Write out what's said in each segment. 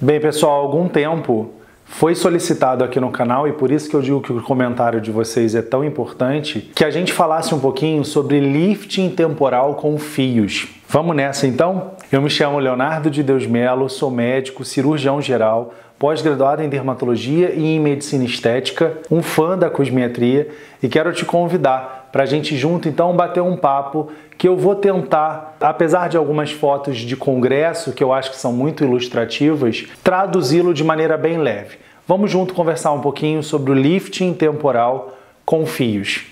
Bem, pessoal, há algum tempo foi solicitado aqui no canal, e por isso que eu digo que o comentário de vocês é tão importante, que a gente falasse um pouquinho sobre lifting temporal com fios. Vamos nessa então? Eu me chamo Leonardo de Deus Melo, sou médico, cirurgião geral, pós-graduado em dermatologia e em medicina estética, um fã da cosmetria, e quero te convidar para a gente junto então bater um papo que eu vou tentar, apesar de algumas fotos de congresso que eu acho que são muito ilustrativas, traduzi-lo de maneira bem leve. Vamos junto conversar um pouquinho sobre o lifting temporal com fios.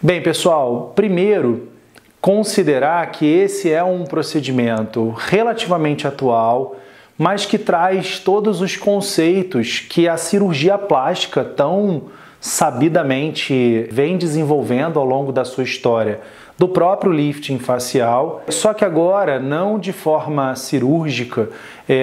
Bem, pessoal, primeiro, considerar que esse é um procedimento relativamente atual, mas que traz todos os conceitos que a cirurgia plástica tão sabidamente vem desenvolvendo ao longo da sua história, do próprio lifting facial, só que agora não de forma cirúrgica,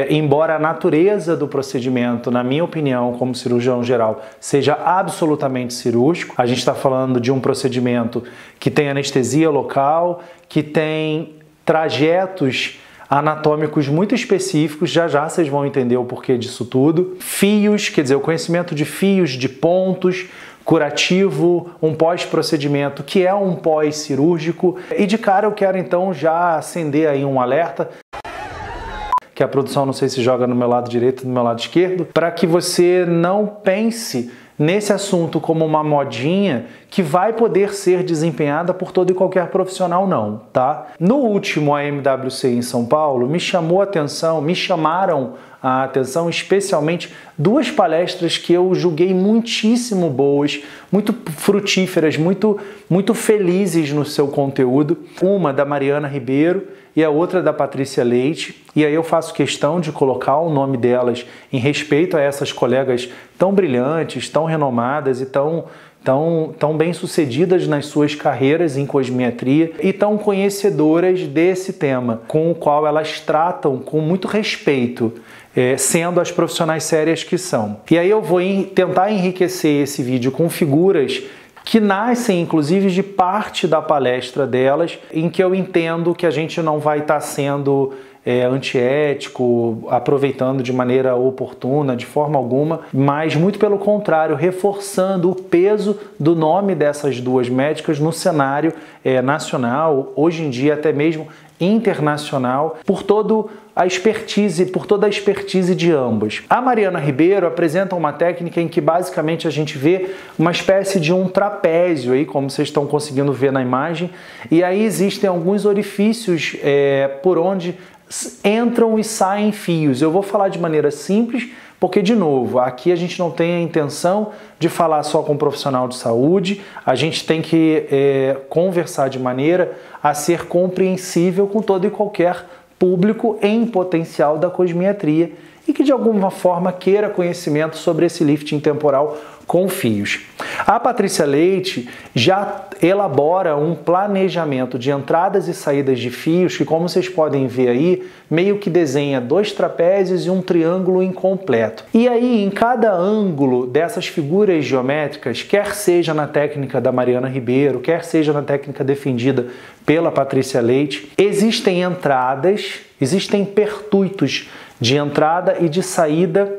embora a natureza do procedimento, na minha opinião, como cirurgião geral, seja absolutamente cirúrgico. A gente está falando de um procedimento que tem anestesia local, que tem trajetos anatômicos muito específicos, já vocês vão entender o porquê disso tudo. Fios, quer dizer, o conhecimento de fios, de pontos, curativo, um pós-procedimento que é um pós-cirúrgico. E de cara eu quero então já acender aí um alerta, que a produção não sei se joga no meu lado direito ou no meu lado esquerdo, para que você não pense nesse assunto como uma modinha que vai poder ser desempenhada por todo e qualquer profissional não, tá? No último AMWC em São Paulo, me chamaram a atenção especialmente duas palestras que eu julguei muitíssimo boas, muito frutíferas, muito felizes no seu conteúdo. Uma da Mariana Ribeiro e a outra da Patrícia Leite. E aí eu faço questão de colocar o nome delas em respeito a essas colegas tão brilhantes, tão renomadas e tão bem-sucedidas nas suas carreiras em cosmetria e tão conhecedoras desse tema, com o qual elas tratam com muito respeito, sendo as profissionais sérias que são. E aí eu vou tentar enriquecer esse vídeo com figuras que nascem, inclusive, de parte da palestra delas, em que eu entendo que a gente não vai estar sendo antiético, aproveitando de maneira oportuna, de forma alguma, mas muito pelo contrário, reforçando o peso do nome dessas duas médicas no cenário nacional, hoje em dia até mesmo internacional, por toda a expertise de ambas. A Mariana Ribeiro apresenta uma técnica em que basicamente a gente vê uma espécie de um trapézio aí, como vocês estão conseguindo ver na imagem, e aí existem alguns orifícios por onde entram e saem fios. Eu vou falar de maneira simples, porque, de novo, aqui a gente não tem a intenção de falar só com um profissional de saúde, a gente tem que conversar de maneira a ser compreensível com todo e qualquer público em potencial da cosmetria e que de alguma forma queira conhecimento sobre esse lifting temporal com fios. A Patrícia Leite já elabora um planejamento de entradas e saídas de fios que, como vocês podem ver aí, meio que desenha dois trapézios e um triângulo incompleto. E aí, em cada ângulo dessas figuras geométricas, quer seja na técnica da Mariana Ribeiro, quer seja na técnica defendida pela Patrícia Leite, existem entradas, existem pertuitos de entrada e de saída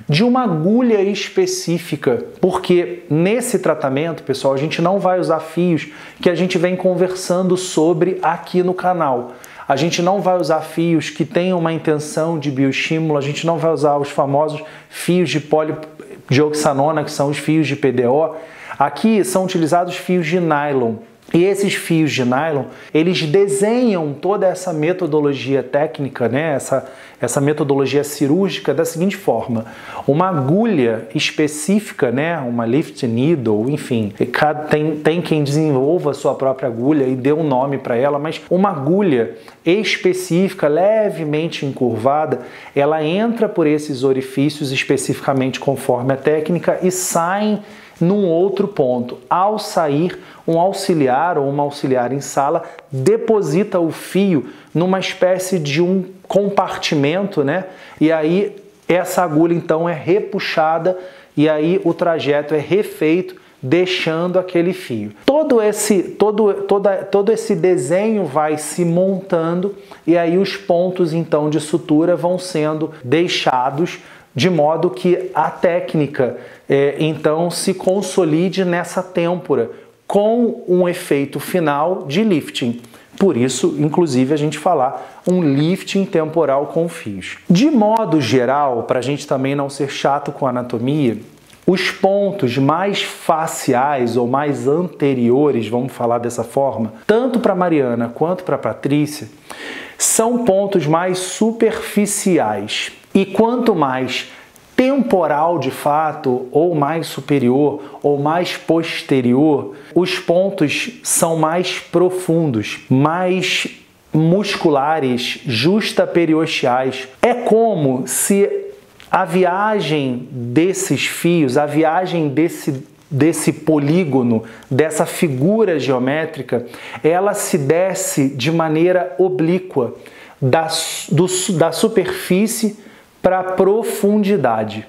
de uma agulha específica, porque nesse tratamento, pessoal, a gente não vai usar fios que a gente vem conversando sobre aqui no canal. A gente não vai usar fios que tenham uma intenção de bioestímulo, a gente não vai usar os famosos fios de polidioxanona, que são os fios de PDO. Aqui são utilizados fios de nylon. E esses fios de nylon, eles desenham toda essa metodologia técnica, né? essa metodologia cirúrgica da seguinte forma: uma agulha específica, né? Uma lift needle, enfim, tem quem desenvolva a sua própria agulha e dê um nome para ela, mas uma agulha específica, levemente encurvada, ela entra por esses orifícios especificamente conforme a técnica e saem num outro ponto. Ao sair, um auxiliar ou uma auxiliar em sala deposita o fio numa espécie de um compartimento, né? E aí essa agulha então é repuxada e aí o trajeto é refeito, deixando aquele fio. Todo esse desenho vai se montando e aí os pontos então de sutura vão sendo deixados de modo que a técnica então se consolide nessa têmpora com um efeito final de lifting. Por isso, inclusive, a gente falar um lifting temporal com fios. De modo geral, para a gente também não ser chato com a anatomia, os pontos mais faciais ou mais anteriores, vamos falar dessa forma, tanto para Mariana quanto para Patrícia, são pontos mais superficiais. E quanto mais temporal de fato, ou mais superior, ou mais posterior, os pontos são mais profundos, mais musculares, justaperiosteais. É como se a viagem desses fios, a viagem desse polígono, dessa figura geométrica, ela se desse de maneira oblíqua, da superfície para a profundidade.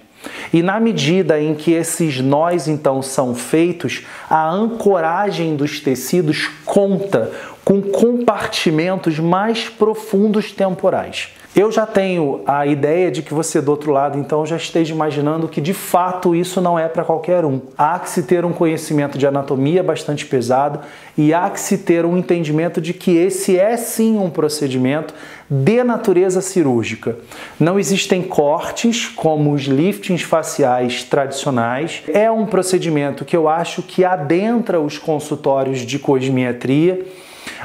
E na medida em que esses nós então são feitos, a ancoragem dos tecidos conta com compartimentos mais profundos temporais. Eu já tenho a ideia de que você do outro lado então já esteja imaginando que de fato isso não é para qualquer um. Há que se ter um conhecimento de anatomia bastante pesado e há que se ter um entendimento de que esse é sim um procedimento de natureza cirúrgica. Não existem cortes como os liftings faciais tradicionais. É um procedimento que eu acho que adentra os consultórios de cosmiatria,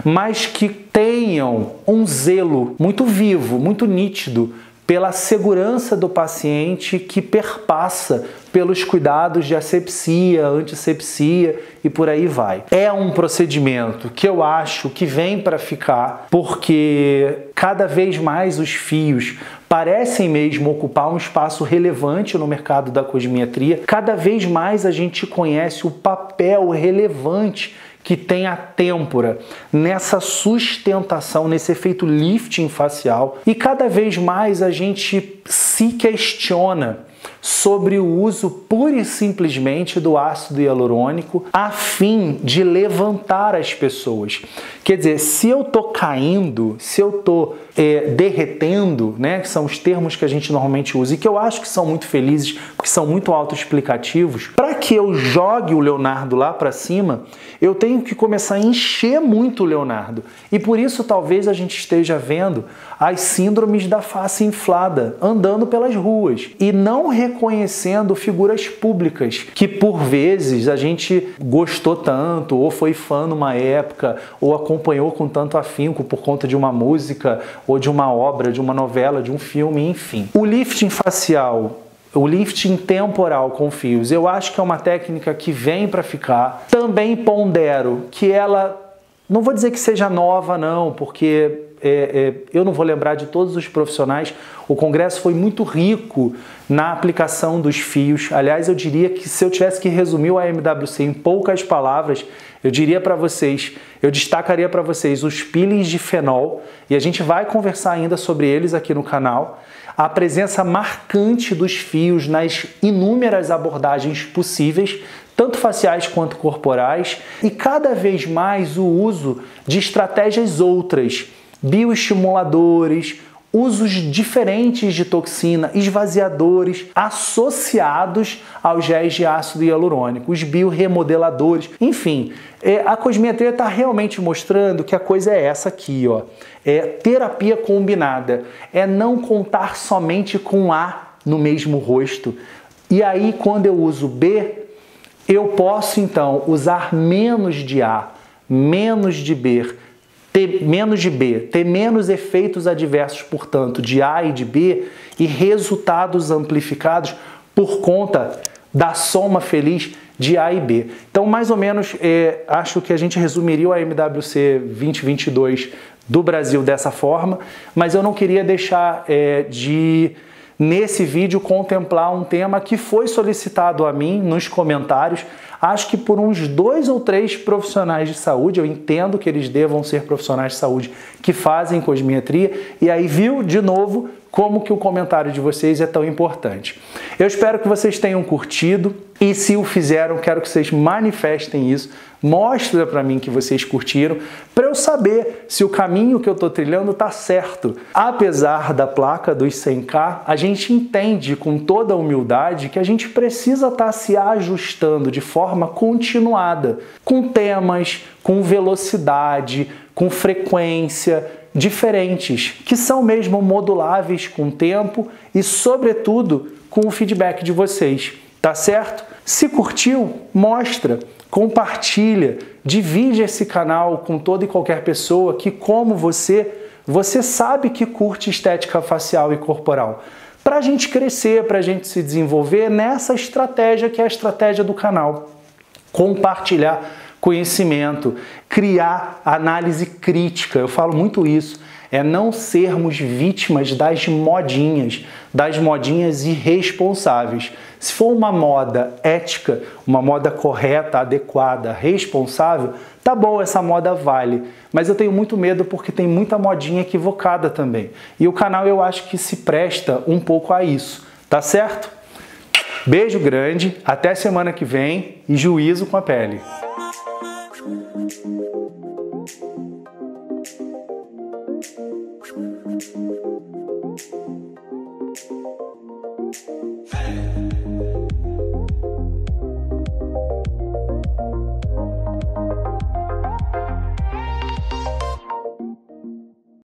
mas que tenham um zelo muito vivo, muito nítido pela segurança do paciente, que perpassa pelos cuidados de asepsia, antisepsia e por aí vai. É um procedimento que eu acho que vem para ficar, porque cada vez mais os fios parecem mesmo ocupar um espaço relevante no mercado da cosmiatria. Cada vez mais a gente conhece o papel relevante que tem a têmpora nessa sustentação, nesse efeito lifting facial, e cada vez mais a gente se questiona sobre o uso pura e simplesmente do ácido hialurônico a fim de levantar as pessoas. Quer dizer, se eu tô caindo, se eu tô derretendo, né, que são os termos que a gente normalmente usa e que eu acho que são muito felizes, porque são muito autoexplicativos, para que eu jogue o Leonardo lá para cima, eu tenho que começar a encher muito o Leonardo. E por isso talvez a gente esteja vendo as síndromes da face inflada andando pelas ruas e não reconhecendo figuras públicas que por vezes a gente gostou tanto, ou foi fã numa época, ou acompanhou com tanto afinco por conta de uma música, ou de uma obra, de uma novela, de um filme, enfim. O lifting facial, o lifting temporal com fios, eu acho que é uma técnica que vem para ficar. Também pondero que ela, não vou dizer que seja nova não, porque eu não vou lembrar de todos os profissionais. O congresso foi muito rico na aplicação dos fios. Aliás, eu diria que se eu tivesse que resumir o AMWC em poucas palavras, eu diria para vocês, eu destacaria para vocês os peelings de fenol, e a gente vai conversar ainda sobre eles aqui no canal, a presença marcante dos fios nas inúmeras abordagens possíveis, tanto faciais quanto corporais, e cada vez mais o uso de estratégias outras, bioestimuladores, usos diferentes de toxina, esvaziadores associados aos géis de ácido hialurônico, os bioremodeladores, enfim, a cosmiatria está realmente mostrando que a coisa é essa aqui, ó, é terapia combinada, é não contar somente com A no mesmo rosto. E aí, quando eu uso B, eu posso então usar menos de A, menos de B, ter menos efeitos adversos, portanto, de A e de B, e resultados amplificados por conta da soma feliz de A e B. Então, mais ou menos, acho que a gente resumiria o AMWC 2022 do Brasil dessa forma, mas eu não queria deixar de nesse vídeo, contemplar um tema que foi solicitado a mim nos comentários, acho que por uns 2 ou 3 profissionais de saúde. Eu entendo que eles devam ser profissionais de saúde que fazem cosmetria, e aí viu de novo como que o comentário de vocês é tão importante. Eu espero que vocês tenham curtido, e se o fizeram, quero que vocês manifestem isso. Mostra para mim que vocês curtiram, para eu saber se o caminho que eu estou trilhando está certo. Apesar da placa dos 100K, a gente entende com toda a humildade que a gente precisa estar se ajustando de forma continuada, com temas, com velocidade, com frequência diferentes, que são mesmo moduláveis com o tempo e, sobretudo, com o feedback de vocês. Tá certo? Se curtiu, mostra, compartilha, divide esse canal com toda e qualquer pessoa que, como você sabe que curte estética facial e corporal. Para a gente crescer, para a gente se desenvolver nessa estratégia que é a estratégia do canal. Compartilhar conhecimento, criar análise crítica. Eu falo muito isso. É não sermos vítimas das modinhas irresponsáveis. Se for uma moda ética, uma moda correta, adequada, responsável, tá bom, essa moda vale. Mas eu tenho muito medo porque tem muita modinha equivocada também. E o canal eu acho que se presta um pouco a isso, tá certo? Beijo grande, até semana que vem e juízo com a pele.